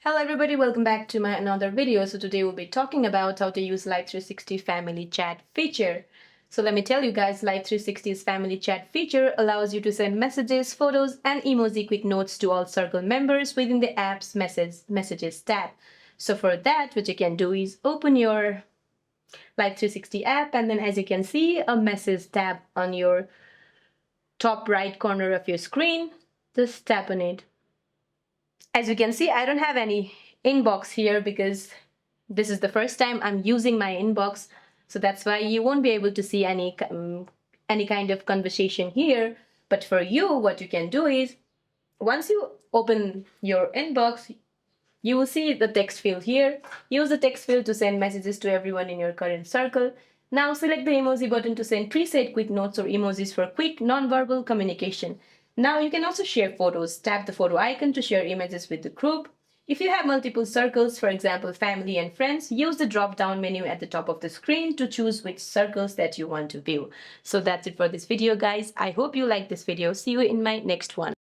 Hello everybody, welcome back to my another video. So today we'll be talking about how to use Life360 family chat feature. So let me tell you guys, Life360's family chat feature allows you to send messages, photos and emoji quick notes to all circle members within the app's messages tab. So for that, what you can do is open your Life360 app, and then as you can see a message tab on your top right corner of your screen. Just tap on it. As you can see, I don't have any inbox here because this is the first time I'm using my inbox. So that's why you won't be able to see any kind of conversation here. But for you, what you can do is once you open your inbox, you will see the text field here. Use the text field to send messages to everyone in your current circle. Now select the emoji button to send preset quick notes or emojis for quick non-verbal communication. Now you can also share photos. Tap the photo icon to share images with the group. If you have multiple circles, for example, family and friends, use the drop-down menu at the top of the screen to choose which circles that you want to view. So that's it for this video, guys. I hope you liked this video. See you in my next one.